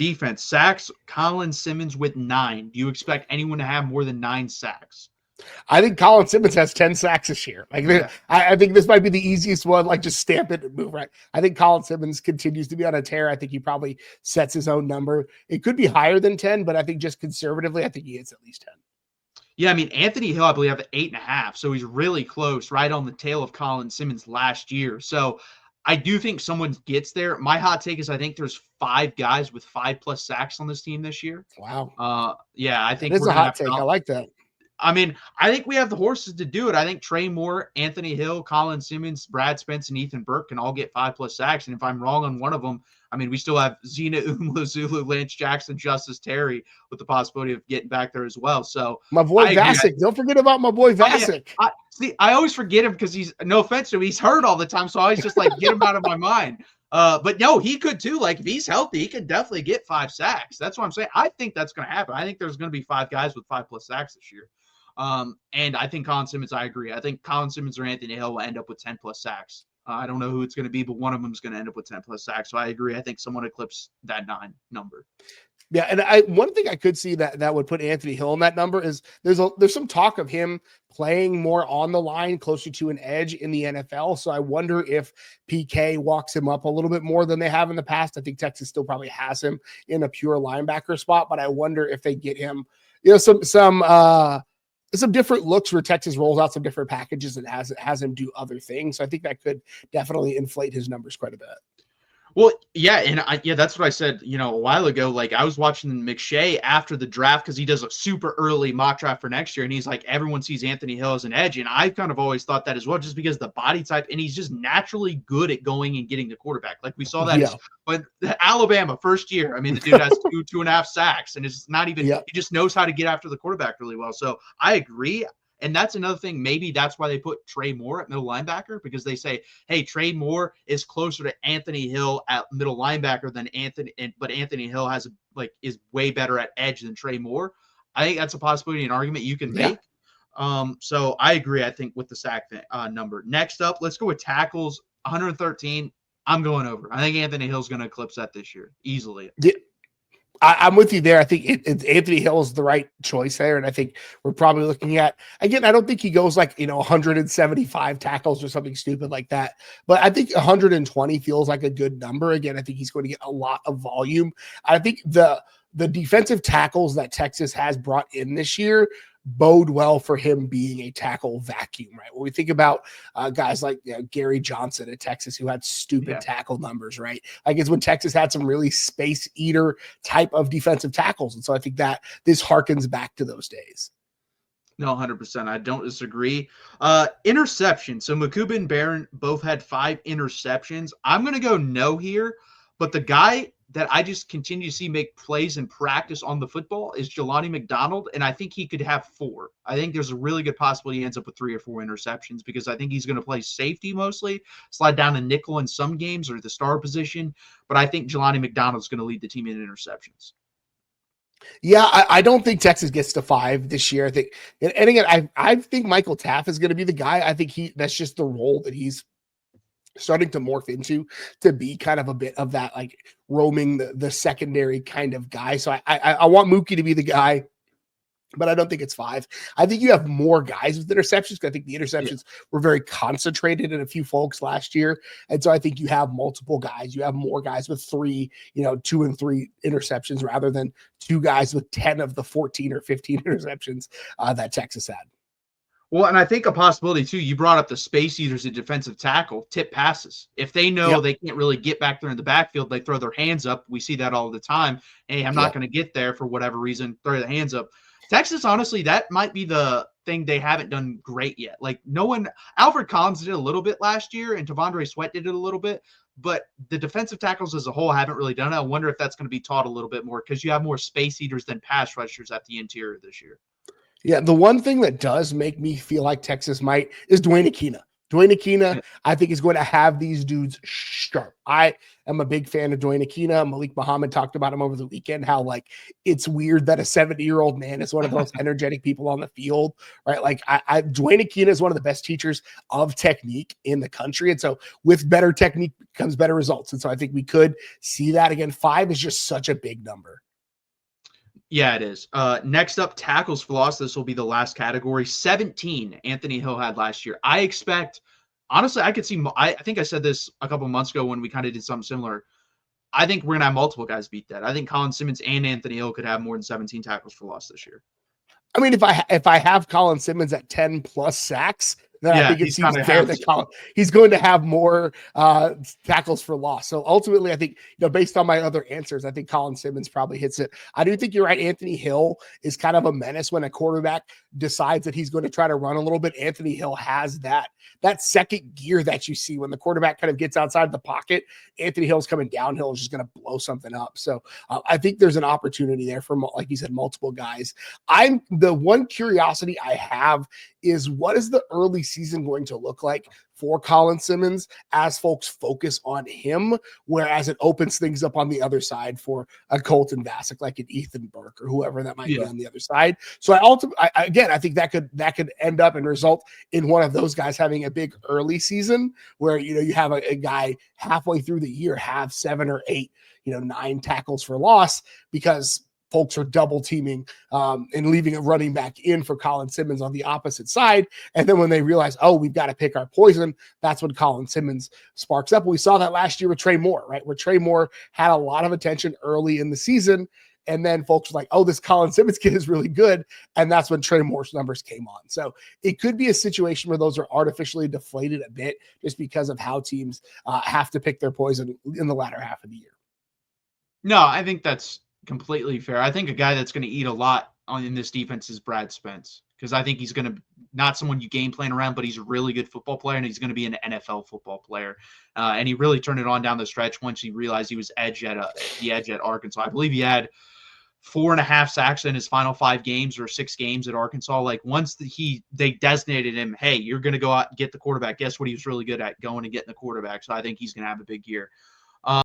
Defense, sacks, Colin Simmons with 9. Do you expect anyone to have more than 9 sacks? I think Colin Simmons has 10 sacks this year. Like, yeah. I think this might be the easiest one. Like, just stamp it and move right. I think Colin Simmons continues to be on a tear. I think he probably sets his own number. It could be higher than 10, but I think just conservatively, I think he hits at least 10. Yeah, I mean, Anthony Hill, I believe, have 8.5, so he's really close, right on the tail of Colin Simmons last year. So I do think someone gets there. My hot take is I think there's 5 guys with 5+ sacks on this team this year. Wow. Yeah, I think it's a hot take. I like that. I mean, I think we have the horses to do it. I think Trey Moore, Anthony Hill, Colin Simmons, Brad Spence, and Ethan Burke can all get 5+ sacks. And if I'm wrong on one of them, I mean, we still have Zena Umlazulu, Lance Jackson, Justice Terry with the possibility of getting back there as well. So my boy Vasic, don't forget about my boy Vasic. I always forget him because he's, no offense to him, he's hurt all the time. So I always just like get him out of my mind. But no, he could too. Like if he's healthy, he can definitely get 5 sacks. That's what I'm saying. I think that's going to happen. I think there's going to be 5 guys with 5+ sacks this year. And I think Colin Simmons, I agree. I think Colin Simmons or Anthony Hill will end up with 10+ sacks. I don't know who it's going to be, but one of them is going to end up with 10+ sacks. So I agree. I think someone eclipses that 9 number. Yeah, and one thing I could see that would put Anthony Hill in that number is there's some talk of him playing more on the line, closer to an edge in the NFL. So I wonder if PK walks him up a little bit more than they have in the past. I think Texas still probably has him in a pure linebacker spot, but I wonder if they get him, some different looks where Texas rolls out some different packages and has him do other things. So I think that could definitely inflate his numbers quite a bit. Well, yeah, and that's what I said, a while ago. Like I was watching McShay after the draft because he does a super early mock draft for next year, and he's like, everyone sees Anthony Hill as an edge, and I kind of always thought that as well, just because the body type, and he's just naturally good at going and getting the quarterback. Like we saw that, but Alabama first year. I mean, the dude has 2.5 sacks, and it's not even. He just knows how to get after the quarterback really well. So I agree. And that's another thing. Maybe that's why they put Trey Moore at middle linebacker, because they say, hey, Trey Moore is closer to Anthony Hill at middle linebacker than Anthony, but Anthony Hill is way better at edge than Trey Moore. I think that's a possibility, an argument you can make. So I agree, I think, with the sack number. Next up, let's go with tackles, 113. I'm going over. I think Anthony Hill's going to eclipse that this year easily. Yeah. I'm with you there. I think it's Anthony Hill is the right choice there. And I think we're probably looking at, again, I don't think he goes 175 tackles or something stupid like that. But I think 120 feels like a good number. Again, I think he's going to get a lot of volume. I think the defensive tackles that Texas has brought in this year bode well for him being a tackle vacuum, right? When we think about guys like Gary Johnson at Texas who had stupid tackle numbers, right? Like it's when Texas had some really space eater type of defensive tackles. And so I think that this harkens back to those days. No, 100%. I don't disagree. Interception. So Makuba and Barron both had 5 interceptions. I'm going to go no here, but the guy that I just continue to see make plays in practice on the football is Jelani McDonald, and I think he could have 4. I think there's a really good possibility he ends up with 3 or 4 interceptions because I think he's going to play safety mostly, slide down to nickel in some games or the star position, but I think Jelani McDonald is going to lead the team in interceptions. Yeah, I don't think Texas gets to 5 this year. I think, and again, I think Michael Taft is going to be the guy. I think that's just the role that he's starting to morph into, to be kind of a bit of that like roaming the secondary kind of guy. So I want Mookie to be the guy, but I don't think it's 5. I think you have more guys with interceptions because I think the interceptions were very concentrated in a few folks last year. And so I think you have multiple guys. You have more guys with 3, 2 and 3 interceptions rather than 2 guys with 10 of the 14 or 15 interceptions that Texas had. Well, and I think a possibility, too, you brought up the space eaters at defensive tackle, tip passes. If they know they can't really get back there in the backfield, they throw their hands up. We see that all the time. Hey, I'm not going to get there for whatever reason. Throw the hands up. Texas, honestly, that might be the thing they haven't done great yet. Like Alfred Collins did a little bit last year, and Tavondre Sweat did it a little bit. But the defensive tackles as a whole haven't really done it. I wonder if that's going to be taught a little bit more because you have more space eaters than pass rushers at the interior this year. Yeah, the one thing that does make me feel like Texas might is Dwayne Aquina. Dwayne Akina, I think, is going to have these dudes sharp. I am a big fan of Dwayne Akina. Malik Muhammad talked about him over the weekend, how like it's weird that a 70-year-old man is one of the most energetic people on the field, right? Like Dwayne Akina is one of the best teachers of technique in the country. And so with better technique comes better results. And so I think we could see that again. 5 is just such a big number. Yeah, it is. Next up, tackles for loss. This will be the last category. 17 Anthony Hill had last year. I expect, honestly, I could see, I think I said this a couple months ago when we kind of did something similar. I think we're going to have multiple guys beat that. I think Colin Simmons and Anthony Hill could have more than 17 tackles for loss this year. I mean, if I have Colin Simmons at 10 plus sacks, then I think it seems fair that he's going to have more tackles for loss. So ultimately, I think, based on my other answers, I think Colin Simmons probably hits it. I do think you're right. Anthony Hill is kind of a menace when a quarterback decides that he's going to try to run a little bit. Anthony Hill has that second gear that you see when the quarterback kind of gets outside the pocket. Anthony Hill's coming downhill, is just going to blow something up. So I think there's an opportunity there for, like you said, multiple guys. The one curiosity I have is, what is the early season going to look like for Colin Simmons as folks focus on him, whereas it opens things up on the other side for a Colton Vasek, like an Ethan Burke or whoever that might be on the other side. So I think that could end up and result in one of those guys having a big early season where, you have a guy halfway through the year have 7 or 8, 9 tackles for loss, because folks are double teaming and leaving a running back in for Colin Simmons on the opposite side. And then when they realize, oh, we've got to pick our poison, that's when Colin Simmons sparks up. We saw that last year with Trey Moore, right? Where Trey Moore had a lot of attention early in the season. And then folks were like, oh, this Colin Simmons kid is really good. And that's when Trey Moore's numbers came on. So it could be a situation where those are artificially deflated a bit just because of how teams have to pick their poison in the latter half of the year. No, I think that's completely fair. I think a guy that's going to eat a lot in this defense is Brad Spence, because I think he's going to, not someone you game plan around, but he's a really good football player, and he's going to be an NFL football player. And he really turned it on down the stretch once he realized he was the edge at Arkansas. I believe he had 4.5 sacks in his final 5 games or 6 games at Arkansas. Like, once they designated him, hey, you're going to go out and get the quarterback. Guess what he was really good at? Going and getting the quarterback. So I think he's going to have a big year.